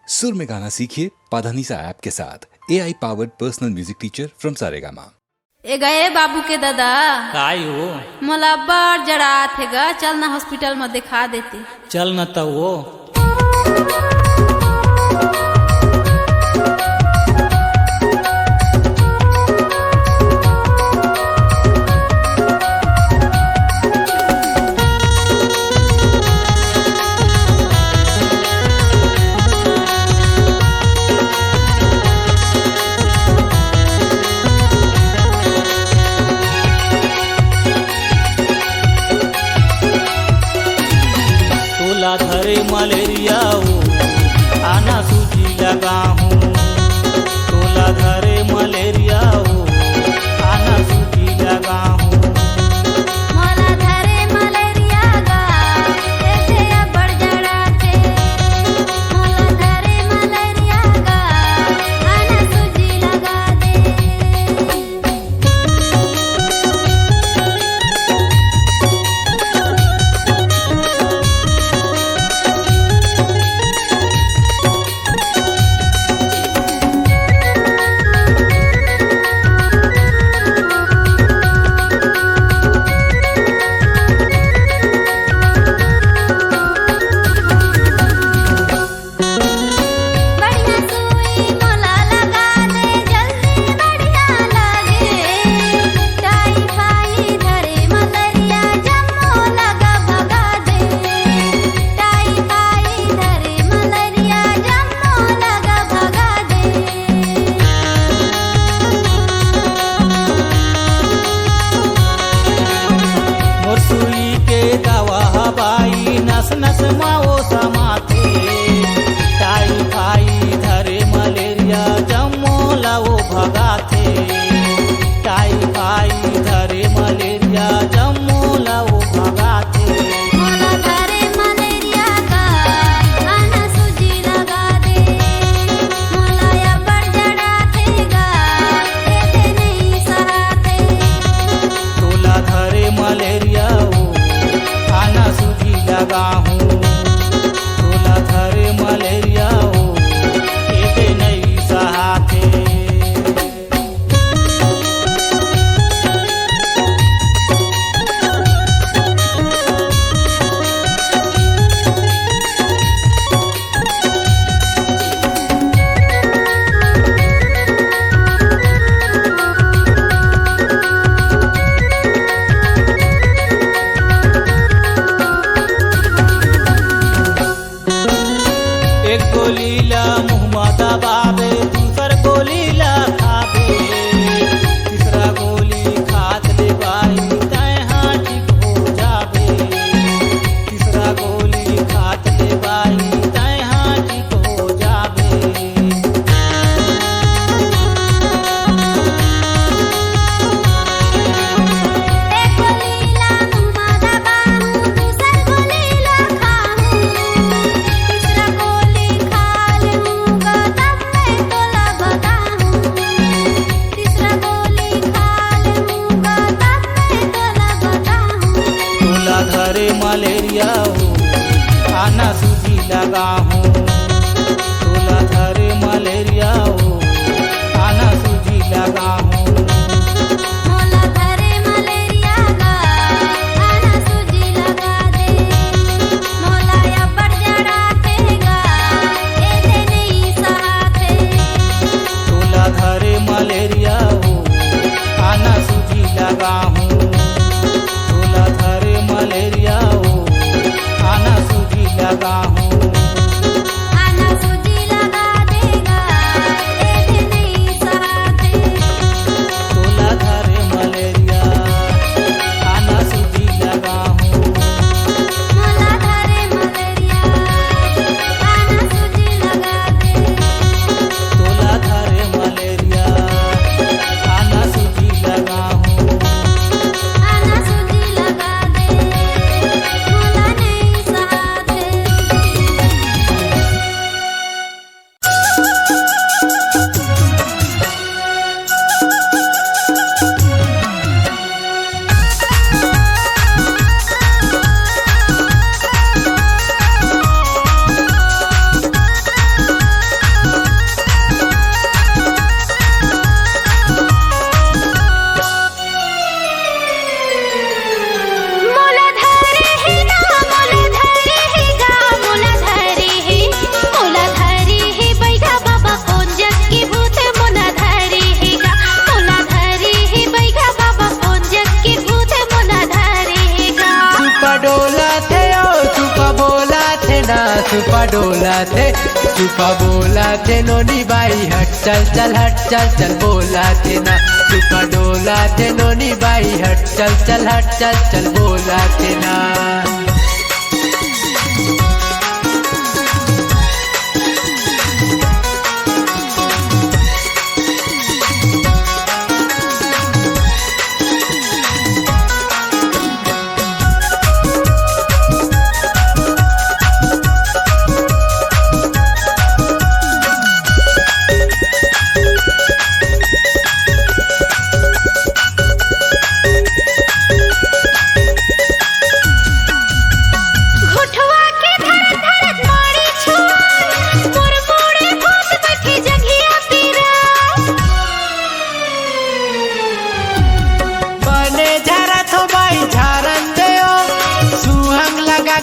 सुर में गाना सीखिए पाधानीसा ऐप के साथ। AI powered personal music teacher from Saregama. ए गए बाबू के दादा काय हो मोला बड़ जड़ात है गा, चल ना हॉस्पिटल में दिखा देते। चल न तो वो धरे मलेरिया हो आना सूजी लगा हूँ। तोला धरे मलेरिया हो आना सूजी लगा हूँ। मोला धरे मलेरिया गा ऐसे बड़ जड़ाते। मोला धरे मलेरिया गा आना सूजी लगा दे। नस नस माओ समाते टाई फाई धरे मलेरिया जम्मो लाओ भगाते। टाई फाई धरे मलेरिया जम्मो लाओ भगाते। मोला धरे मलेरिया गा आना सूजी लगा दे। मोला या बड़ जड़ाते गा ऐसे नहीं सहाते। तोला धरे मलेरिया हो आना सूजी लगा हूँ। तोला धरे मलेरिया हो एते नहीं सहाते। एक गोलीला मुँह दबावे दूसर गोलीला खावे। तीसरा गोली खात ले बाई तय हाँ ठीक हो जावे। तीसरा गोली खात ले बाई तय हाँ ठीक हो जावे। एक गोलीला मुँह दबाऊं दूसर गोलीला खाऊं। तीसरा गोली खा लूँगा तब मैं तोला बताऊं। तीसरा गोली खा लूँगा तब मैं तोला बताऊं। तोला धरे मलेरिया हो आना सूजी लगा हूँ। तोला धरे मलेरिया हो आना सूजी लगा हूँ। मोला धरे मलेरिया गा आना सूजी लगा दे। मोला या बड़ जड़ाते गा ऐसे नहीं सहाते। तोला धरे मलेरिया हो आना सूजी लगा हूँ। तोला धरे मलेरिया हो आना सूजी लगा हूँ। सुपा डोला थे सुपा बोला थे नोनी बाई हट चल चल हट चल चल बोला थे ना सुपा डोला थे नोनी बाई हट चल चल हट चल चल बोला थे ना।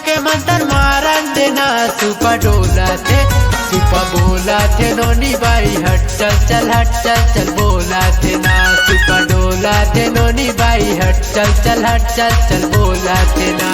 के मंतर मारन देना सुपा डोला थे सुपा बोला थे नोनी बाई हट चल चल हट चल चल बोला थे ना सुपा डोला थे नोनी बाई हट चल चल हट चल चल बोला थे ना।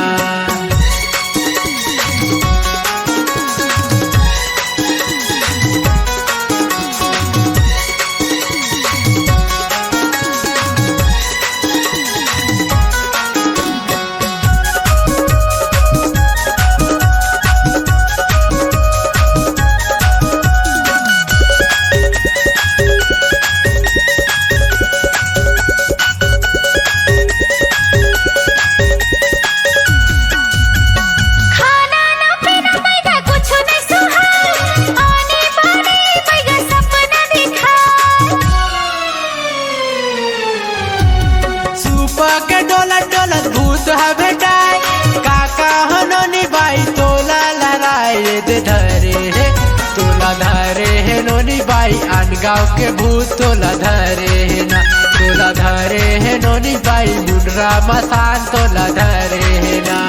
गाँव के भूत तोला धरे है ना तोला धरे है नोनी बाई मुंडरा मसान तोला धरे है ना।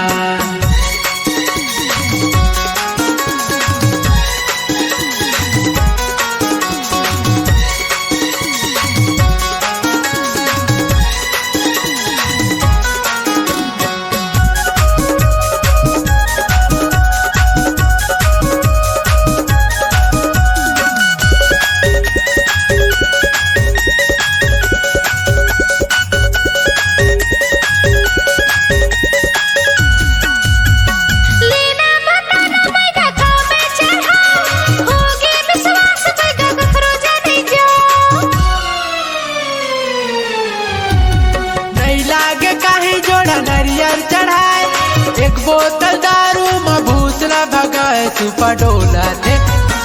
बोतल दारू में भूसना भगाए सुपा डोला थे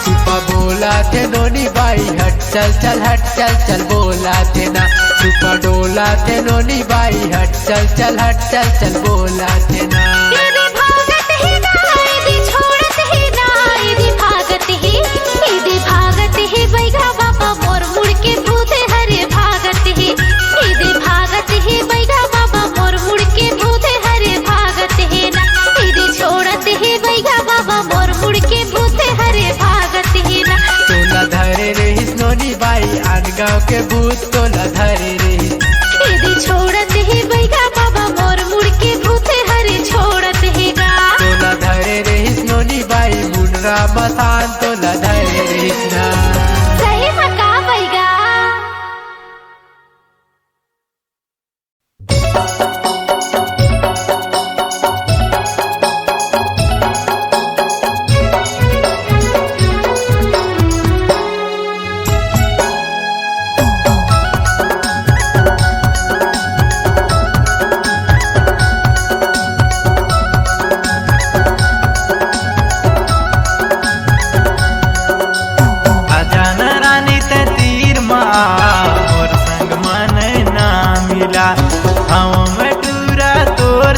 सुपा बोला थे नोनी बाई हट चल चल हट चल चल बोला थे ना सुपा डोला थे नोनी बाई हट चल चल हट चल चल बोला थे ना। गाँव के भूत तोला धरे रे छोड़त ही बैगा बाबा मोर मुड़ के भूत हरे छोड़त ही गा तोला धरे रे नोनी बाई मुंडरा मसान तोला धरे रे ना। सही मका बैगा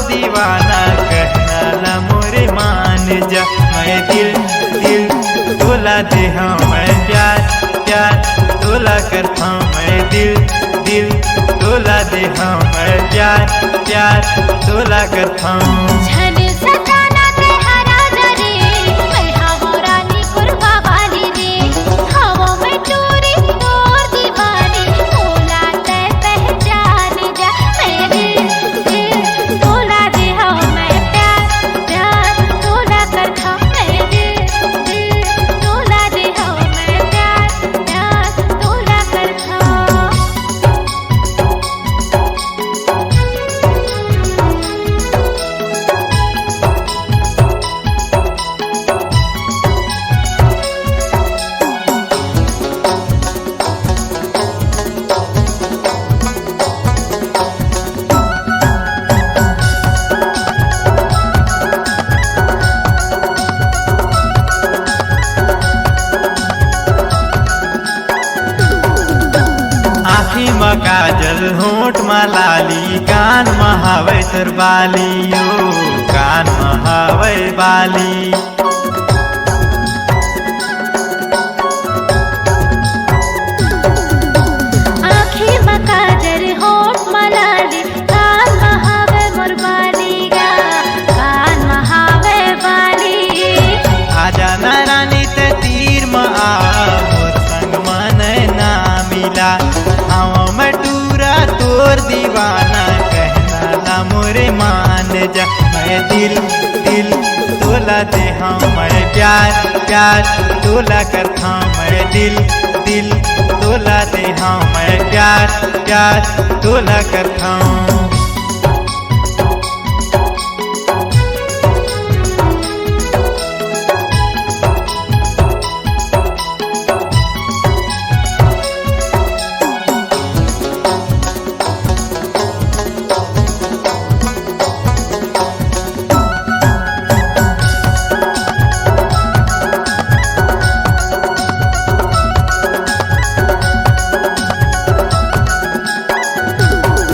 दीवाना कहना ला मोरे मान जा मैं दिल दिल तोला दे हाँ मैं प्यार प्यार तोला करता मैं दिल दिल तोला दे हाँ मैं प्यार प्यार तोला करता हूँ। तोला दे हाँ मैं प्यार प्यार तोला करता मैं दिल हावे तोर बालियो कान हावे बाली आँखें में काजर होठ मलाली कान महावे मोर बालीगा कान महावे बाली आजा न रानी ते तीर में आ मोर संग मन ना मिला हाँ मैं टूरा तोर दीवाना कहना ला मोरे मान जा मैं दिल दिल तोला दे हाँ मैं प्यार प्यार तोला करता मैं दिल दिल तोला दे हाँ मैं प्यार प्यार तोला करता हूँ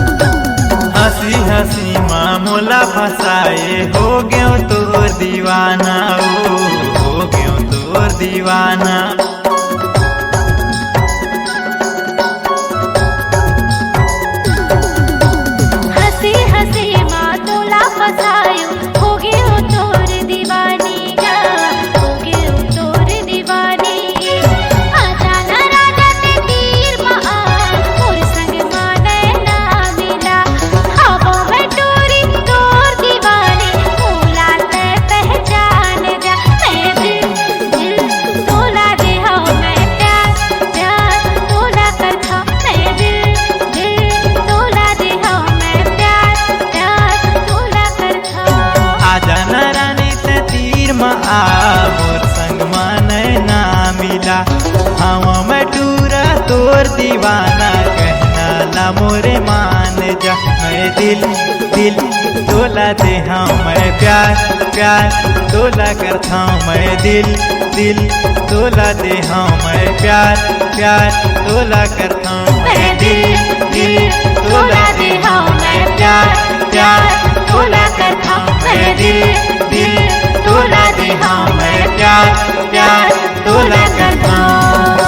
हंसी हंसी मामूला फसाए हो गयो तोर दीवाना हो गयो तोर दीवाना हंसी हंसी माँ तोला फसायो हो गयो तोर दीवानी गा हो गयो तोर दीवानी आजा न राजा ते तीर में आ मोर संग माने ना मिला हवा में टोरी तोर दीवानी भूला ते पहचान जा मैं दिल दिल तोला दे हाँ मैं प्यार प्यार तोला करता मैं दिल दिल तोला दे हाँ मैं प्यार प्यार तोला करता आजा न रानी ते तीर में आ मोर संग मन ना मिला हाँ मैं टूरा तोर दीवाना कहना ला मोरे मान जा मैं दिल दिल तोला दे हाँ मैं प्यार प्यार तोला करता हूँ मैं दिल दिल तोला दे हाँ मैं प्यार प्यार तोला करता हूँ मैं दिल दिल तोला दे हाँ मैं प्यार प्यार तोला करता हूँ मैं दिल दिल तोला दे हाँ मैं प्यार प्यार तोला करता हूँ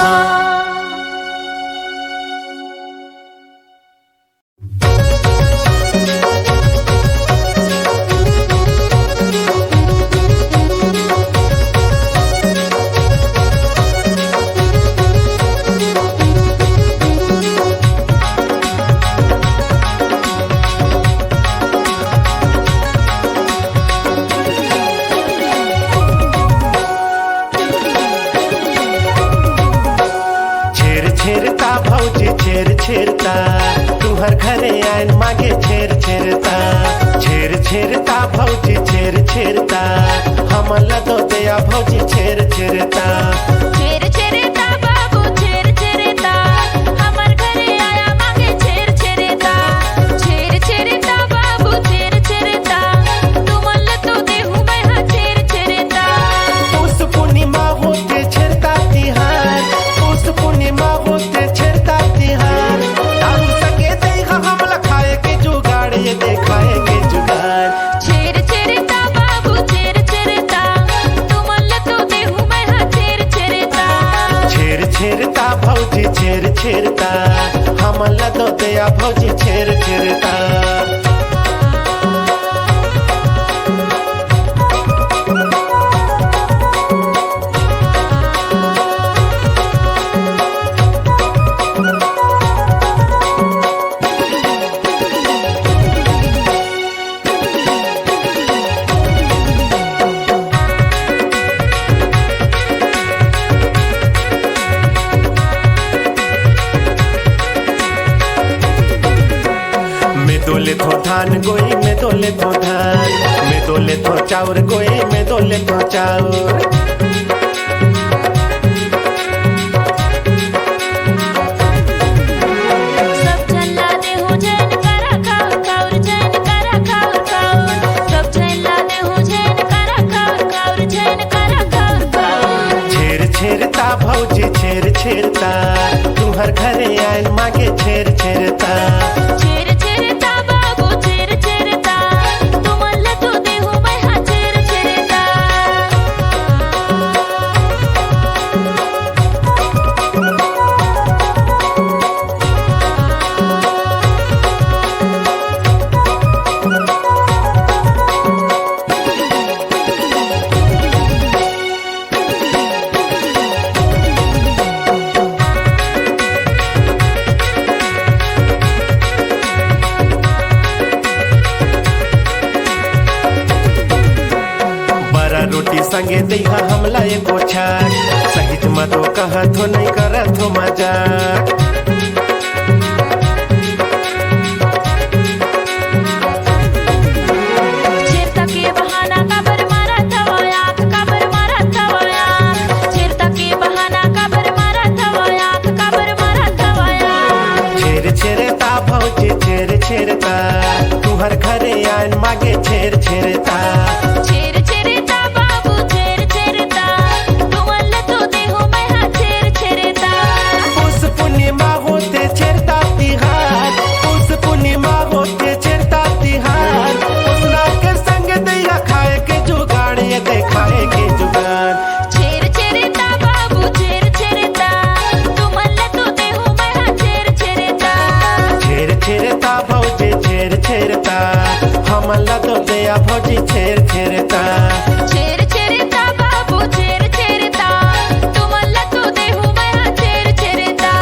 छेरता भौजी छेरता तुहर घरे आइन मागे छेरता छेरता भौजी छेरता हमन लदो दया भौजी छेरता छेर छेरता बाबू छेर छेरता हमर घरे आया मांगे छेर छेरता छेर छेरता बाबू छेर छेरता तुमल तो देहु मैं हाँ छेर छेरता उस पूर्णिमा होते छेरता तिहार उस पूर्णिमा होते छेरता तिहार दारू सके देखा हमला खाए के जुगाड़ ये देखाए के जुगाड़ छेर छेरता बाबू छेर छेरता तुमल तो देहु मैं हाँ छेर छेरता छेरता भौजी छेरता हमन लदो दया भौजी छेरता दोले थो धान गोई में दोले थो धान में दोले थो चाउर गोई में दोले थो चाउर सब चला दे हो जैन करा खाउर खाउर जैन करा खाउर खाउर सब चला दे हो जैन करा खाउर खाउर जैन करा खाउर खाउर छेरता भौजी छेरता तुहर घरे आयल मागे छेरता छेर छेरता बाबू छेर छेर संगे दैहा हमला एको छाक सहित मतो कहत हो नहीं करत हो मजाक छेड़ता के बहाना काबर मारत हवा आँख काबर मारत हवा आँख छेड़ता के बहाना काबर मारत हवा आँख काबर मारत हवा आँख छेर छेरता भौजी छेर छेरता तुहर घरे आन मागे छेर छेरता छेर छेड़ता बाबू छेर छेड़ता तुमल तो देहो मैं हाँ छेर छेड़ता उस पूर्णिमा होते छेरता तिहार उस पूर्णिमा होते छेरता तिहार उसना के संग दैया खाए के जुगाड़ ये देखाए के जुगाड़ छेर छेड़ता बाबू छेर छेड़ता तुमल तो देहो मैं हाँ छेर छेड़ता छेर छेरता भौजी छेर छेरता हमला तो दया भौजी छेर छेरता छेर छेड़ता बाबू छेर छेड़ता तुमल तो देहो मैं हाँ छेर छेड़ता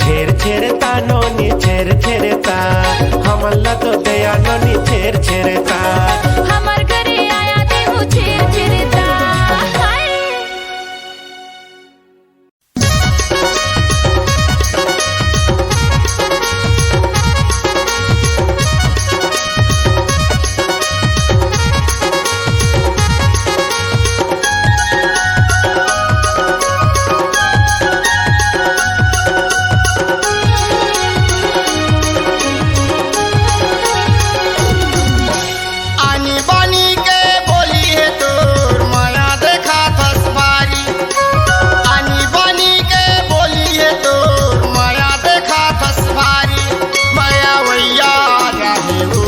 छेर छेरता नोनी छेर छेरता हमला तो दया नोनी छेर छेरता हमर घरे आया देहो छेर छेड़ता हाय आनी बानी के बोली है तोर माया देखा तस्वारी आनी बानी के बोली है तोर माया देखा तस्वारी माया वैया रहे हो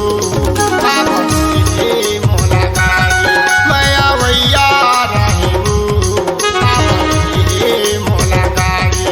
मोला गारी माया वैया रहे हो मोला गारी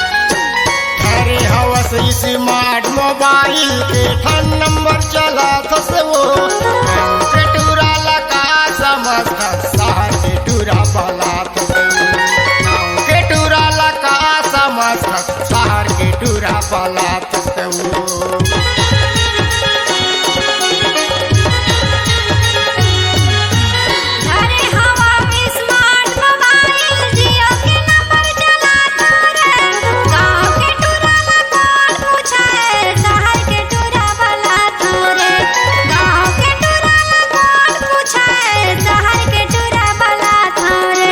अरे हवस स्मार्ट मोबाइल के ठन नंबर चला थस वो के टूरा लगा समझ शहर के टूरा बला के टूरा लगा समझ शहर के टूरा बला अरे हवा में स्मार्ट मोबाइल जियो के नंबर चलाता रे गाँव के टूरा ला कौन पूछा है शहर के टूरा वाला थोरे गाँव के टूरा ला कौन पूछा है शहर के टूरा वाला थोरे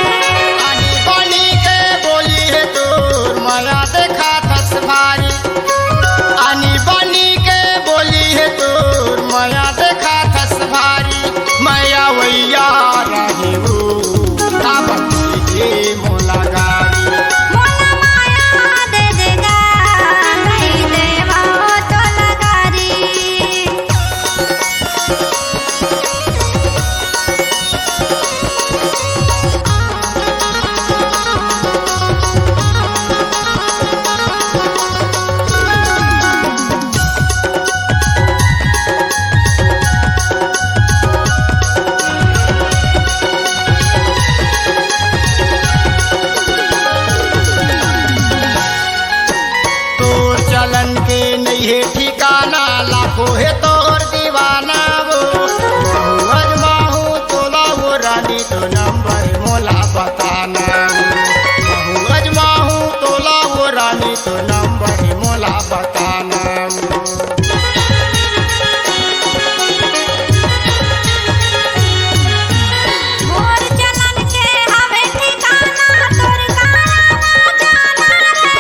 आनी बानी के बोली है तोर माया देखा तस्वारी आनी बानी के बोली है तोर माया देखा तस्वारी माया वैया रहे हो मोला गारी मोला माया दे देगा नहीं देवा तो लगारी तोर चलन के नहीं है ठिकाना लाखों है तोर दीवाना वो महू अजमाहू तोला वो रानी तो नंबर मोला बताना महू अजमाहू तोला वो रानी तो नंबर मोला बताना मोर चलन के हवे ठिकाना तोर गाना ना जाना रे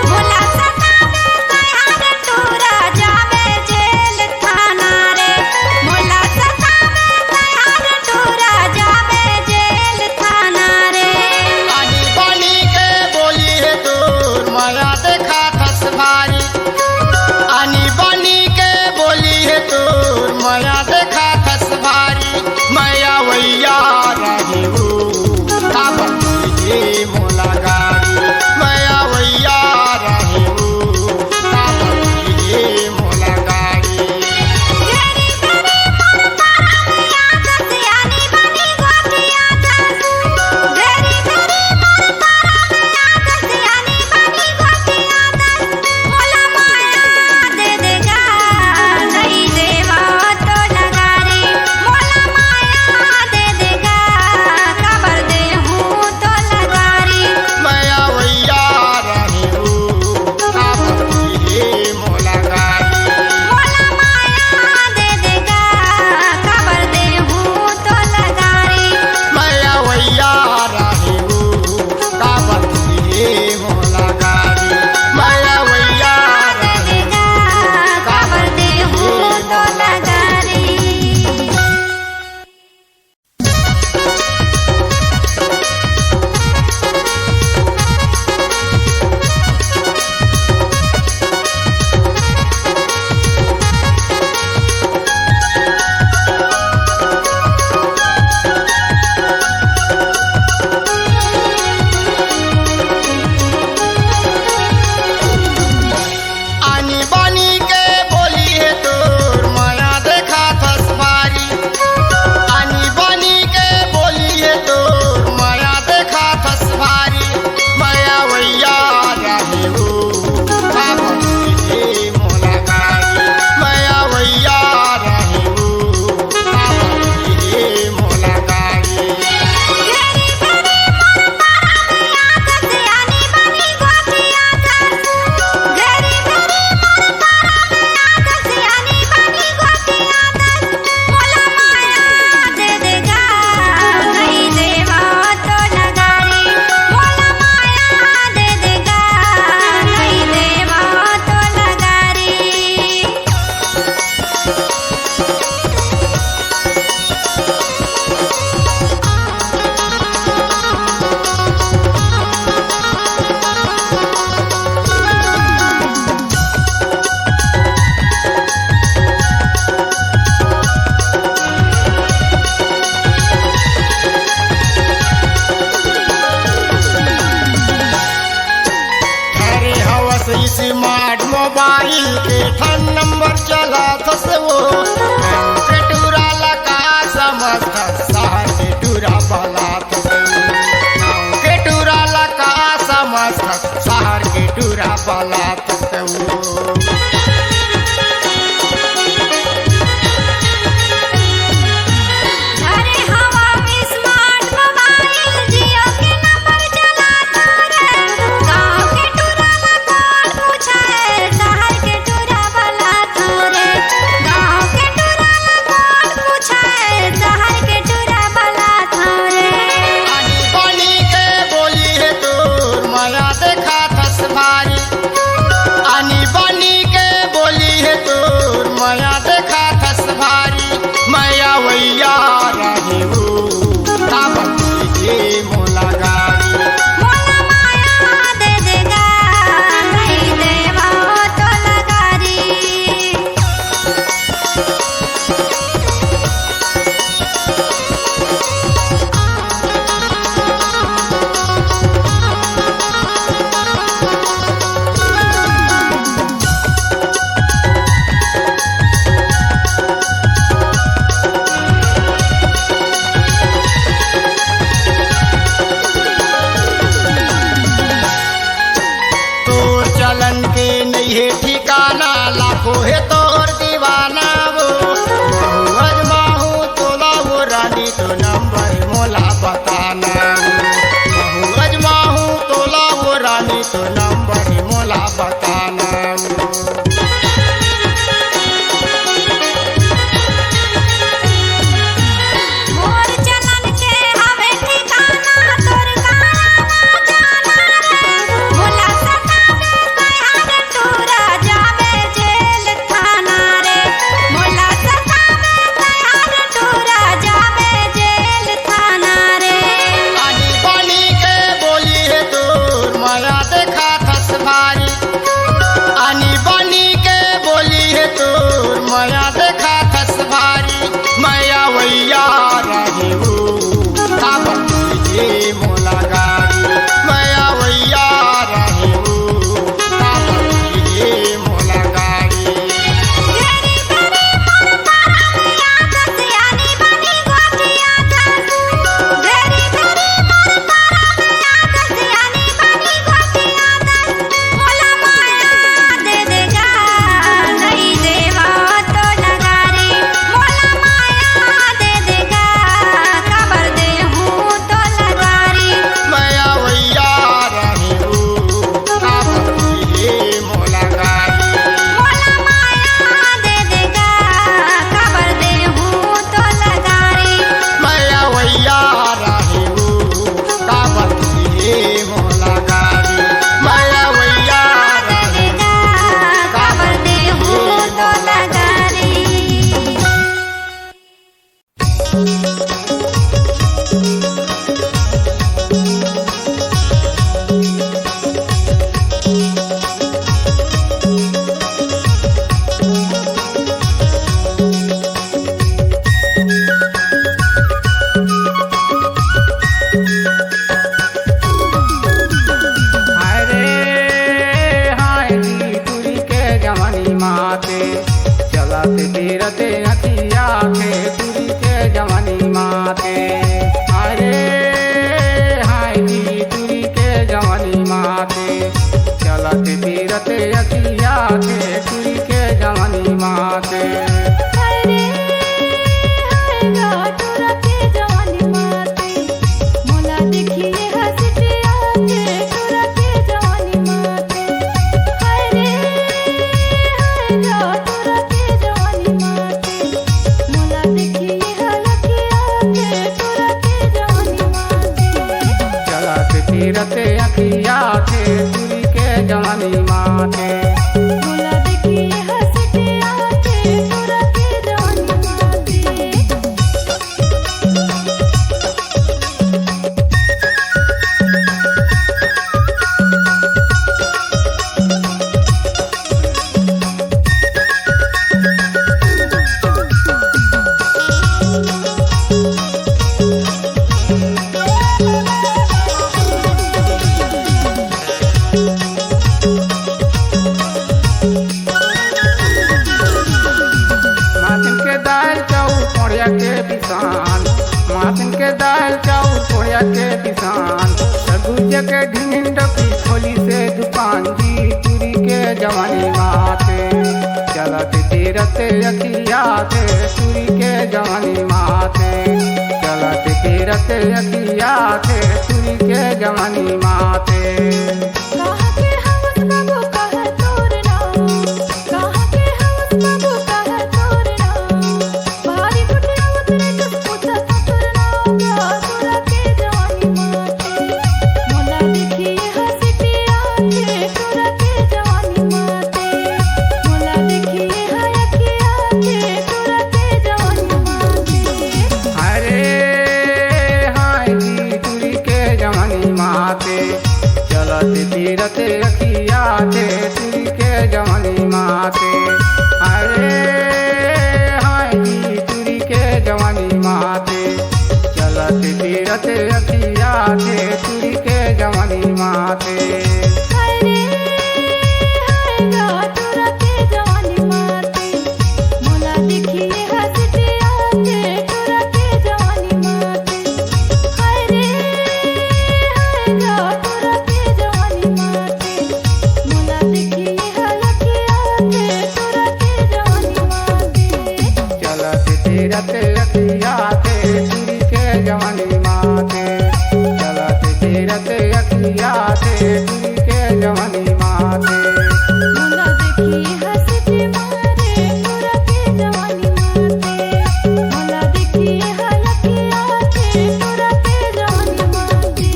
मोला सतावे तैयार टूरा जावे जेल थाना रे मोला सतावे बला थस वो के टूरा लका समस्त शहर के टूरा बला थस के टूरा लका समस्त शहर के टूरा बला थस वो अरे हवा में स्मार्ट मोबाइल जियो के नंबर चलाता रे गाँव के टूरा में कौन पूछा है शहर के टूरा वाला तो रे गाँव के टूरा में कौन पूछा है शहर के टूरा वाला तो रे आनी बनी के बोली है तोर माया देखा थस भारी आनी बनी के बोली है तोर माया देखा थस भारी मैया वैया रही हो ताबती मोला गाड़ी मोला माया दे देगा नहीं देवा तो लगारी तोर चलन के नहीं है ठिकाना लाखों है तोर दीवाना वो महू अजमाहू तोला वो रानी तो नंबर मोला बताना महू अजमाहू तोला वो रानी तो नंबर मोला बताना मोर चलन के हवे ठिकाना तोर गाना जाना रे मोला सतावे कहां टूरा जावे जेल थाना रे मोला सतावे कहां टूरा जावे जेल थाना रे आनी बनी के बोली है तोर माया देखा थस भारी आनी बनी के बोली है तोर माया देखा थस भारी मैया वैया रही हो ताबती मोला गाड़ी मैया वैया रही हो ताबती मोला गाड़ी घेरी घेरी मोर तारा मिया दसियानी बनी गोटिया थस घेरी घेरी मोर तारा मिया दसियानी बनी गोटिया थस मोला माया दे देगा नहीं देवा तो लगारी मोला माया दे देगा खबर दे हूँ तो लगारी मैया वैया रही हो ताबती मोला गाड़ी मोला माया दे देगा खबर दे हूँ तो लगारी मैया वैया रही हो ताबती मोला गाड़ी मैया वैया रही देगा खबर दे हूँ तो लगारी अरे हाय दी तुरी के जवानी माते चलत तीरते अखिया के तुरी के जवानी माते अरे हाय दी तुरी के जवानी माते चलत तीरते अखिया के तुरी के जवानी माते अरे हायगा टूरा के जवानी माते मोला देखिए हंसते आके टूरा के जवानी माते अरे हायगा टूरा के जवानी माते मोला देखिए हलके आके टूरा के जवानी माते चलत तीरते अखिया के तुरी के जवानी माते मोला देखिए हंसते आके टूरा के जवानी माते मोड़िया के किसान सगुज के ढिंड की खोली से दुकान जी चूरी के जवानी माते चलत तीरथ अखिया थे चूरी के जवानी माते चलत तीरथ अखिया थे चूरी के जवानी माते कहाँ के हवस बाबू कहाँ तोर नाम, कहाँ के हवस बाबू कहाँ तोर नाम, भारी गुटिया उतरे जस पूछा तोर नाम, तोरा के जवानी माते, मोला देखिए हंसटिया थे, तोरा के जवानी माते, मोला देखिए हयकिया थे, तोरा के जवानी माते। अरे हाय जी चूरी के जवानी माते चलत तीरथ अखिया थे चूरी के जवानी माते। अरे हाय जी चूरी के जवानी माते चलत तीरथ अखिया थे चूरी के जवानी माते। हरे हरेगा तोरा के जवानी माते, मोला देखिए हंसटिया थे, तोरा के जवानी माते। हरे हरेगा तोरा के जवानी माते, मोला देखिए हयकिया थे, तोरा के जवानी माते। चलत तीरथ अखिया थे चूरी के जवानी माते चलत तीरथ अखिया थे चूरी के जवानी माते। मोला देखिए हंसते मारे, तोरा के जवानी माते, मोला देखिए हयकिया थे, तोरा के जवानी माते।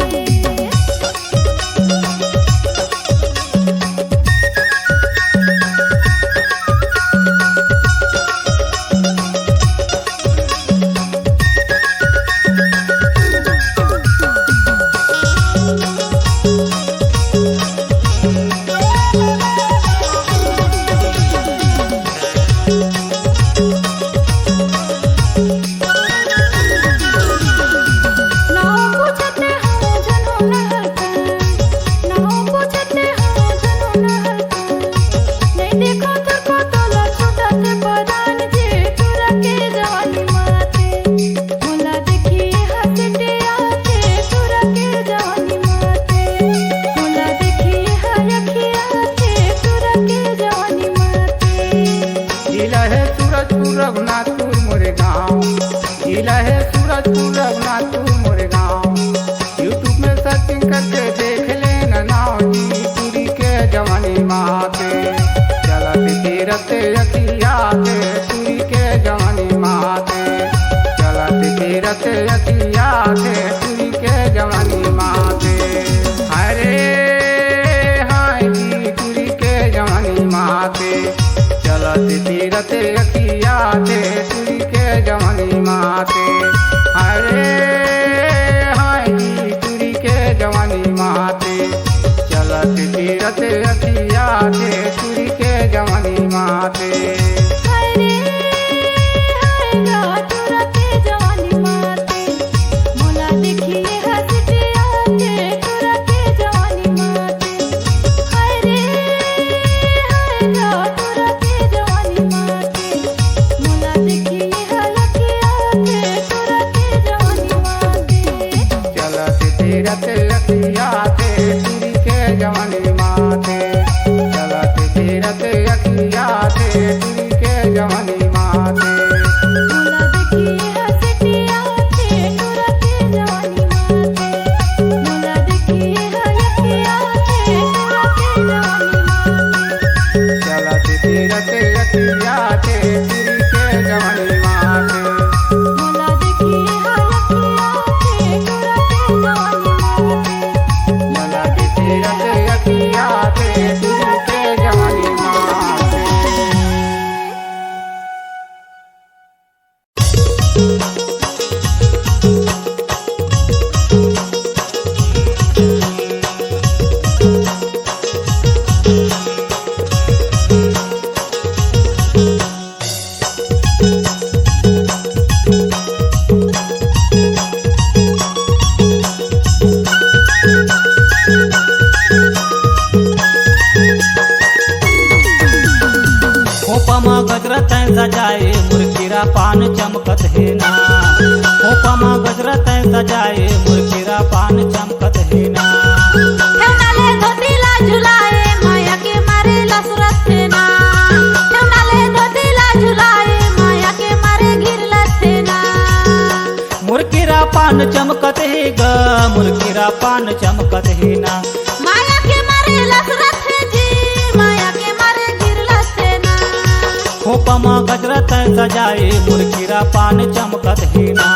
नाव पूछते हो जनो नहरकर, नाव पूछते हो जनो नहरकर, नहीं देखो तो को तोला छोटा से परान जे, तोरा के जवानी माते, मोला देखिए हंसटिया थे, तोरा के जवानी माते, मोला देखिए हयकिया थे, तोरा के जवानी माते। जिला है सूरजपुर रघुनाथपुर मोरे गाँव जिला है सूरजपुर रघुनाथपुर मोरे गाँव यूट्यूब में सर्चिंग करके देख लेना नाव जी चूरी के जवानी माते चलत तीरथ अखिया थे चूरी के जवानी माते चलत तीरथ अखिया थे चूरी के जवानी माते। अरे हाय जी चूरी के जवानी माते चलत तीरथ अखिया थे चूरी के जवानी माते। अरे हाय जी चूरी के जवानी माते चलत तीरथ अखिया थे चूरी के जवानी माते। हरे हरेगा तोरा के जवानी माते, मोला देखिए हंसटिया थे, तोरा के जवानी माते। हरे हरेगा तोरा के जवानी माते, मोला देखिए हयकिया थे, तोरा के जवानी माते। चलत तीरथ अखिया थे चूरी के जवानी माते चलत तीरथ अखिया थे चूरी के जवानी माते। मोला देखिए हंसटिया थे, तोरा के जवानी माते, मोला देखिए हयकिया थे, तोरा के जवानी माते। चलत तीरथ अखिया थे चूरी के जवानी माते मोला देखिए हयकिया थे, तोरा के जवानी माते, चलत तीरथ अखिया थे चूरी के जवानी माते। खोपमा गजरत सजाए मुर्गिरा पान चमकत है ना खोपमा गजरत सजाए मुर्गिरा पान चमकत है ग मुरखिरा पान चमकत है ना। माया के मारे लसरत है जी, माया के मारे गिरलत है ना। खोपमा गजरत सजाए मुरखिरा पान चमकत है ना।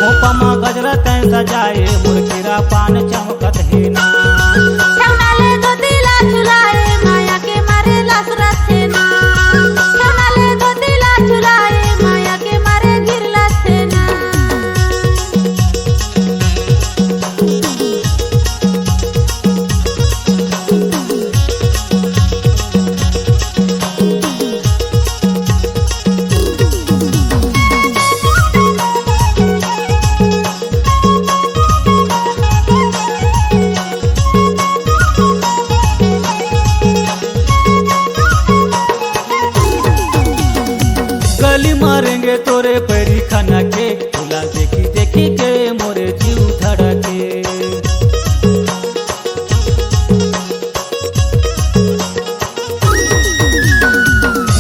खोपमा गजरत सजाए मुरखिरा पान चमकत है ना। ठेवना ले दो दिला झुलाए माया के मारे लसरत है ना। ठेवना ले दो दिला झुलाए माया के मारे गिरलत है ना। गली मारेंगे तोरे पैरी खाना के, भूला देखी देखी के मोरे जीव धड़के।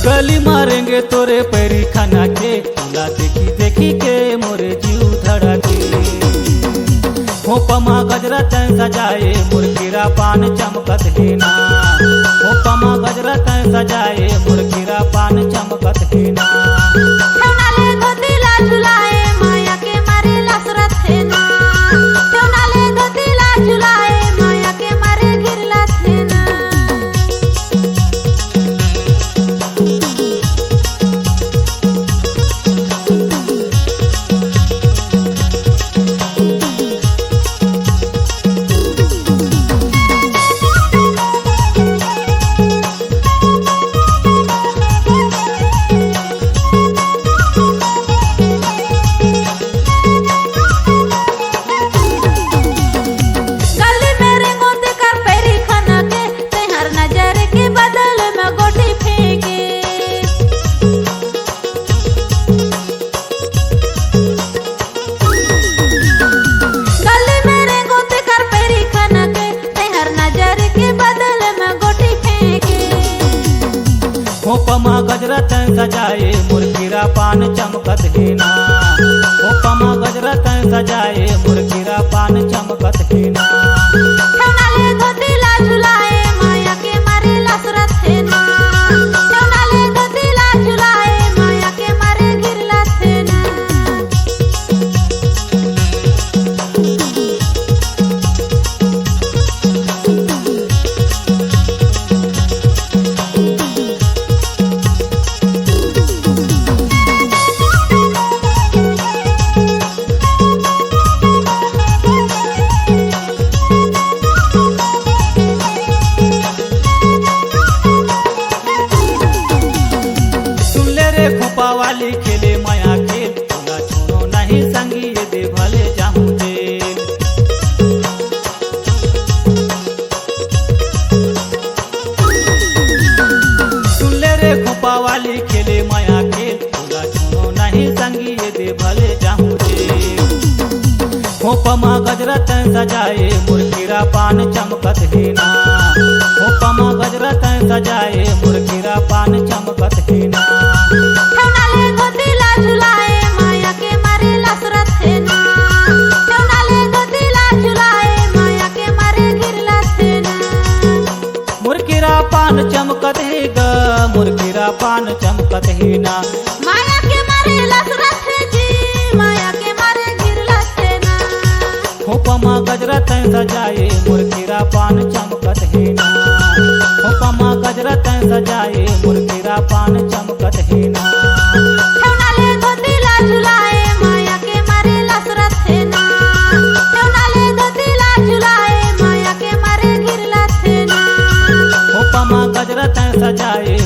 गली मारेंगे तोरे पैरी खाना के, भूला देखी देखी के मोरे जीव धड़के। खोपमा गजरत सजाए मुरखिरा पान चमकत है ना। खोपमा गजरत सजाए मुरखिरा पान चमकत है ना। ठेवना ले दो दिला झुलाए माया के मारे लसरत है ना। ठेवना ले दो दिला झुलाए माया के मारे गिरलत है ना। गली मेरे गोते कर पैरी खाना के, ते हर नजर के बदल में गोटी फेंके। गली मेरे गोते कर पैरी खाना के, ते हर नजर के बदल में गोटी फेंके। खोपमा गजरत सजाए मुरखिरा पान चमकत है ना। खोपमा गजरत सजाए मुरखिरा पान चमकत है ना। ठेवना ले दो दिला झुलाए माया के मारे लसरत है ना। ठेवना ले दो दिला झुलाए माया के मारे गिरलत है ना। सुन ले रे खोपा वाली खेले माया खेल, भूला छोड़ो नहीं संगी ये दे भले जाऊं जेल। सुन ले रे खोपा वाली खेले माया खेल, भूला छोड़ो नहीं संगी ये दे भले जाऊं जेल। खोपमा गजरत सजाए मुरखिरा पान चमकत है ना। खोपमा गजरत सजाए मुरखिरा पान चमकत है ना। ठेवना ले दो दिला झुलाए माया के मारे लसरत है ना। ठेवना ले दो दिला झुलाए माया के मारे गिरलत है ना। मुरखिरा पान चमकत है ग मुरखिरा पान चमकत है ना। माया के मारे लसरत है जी, माया के मारे गिरलत है ना। खोपमा गजरत सजाए मुरखिरा पान चमकत है ना। खोपमा गजरत सजाए मुरखिरा पान चमकत है ना। ठेवना ले दो दिला झुलाए माया के मारे लसरत है ना। ठेवना ले दो दिला झुलाए माया के मारे गिरलत है ना। खोपमा गजरत सजाए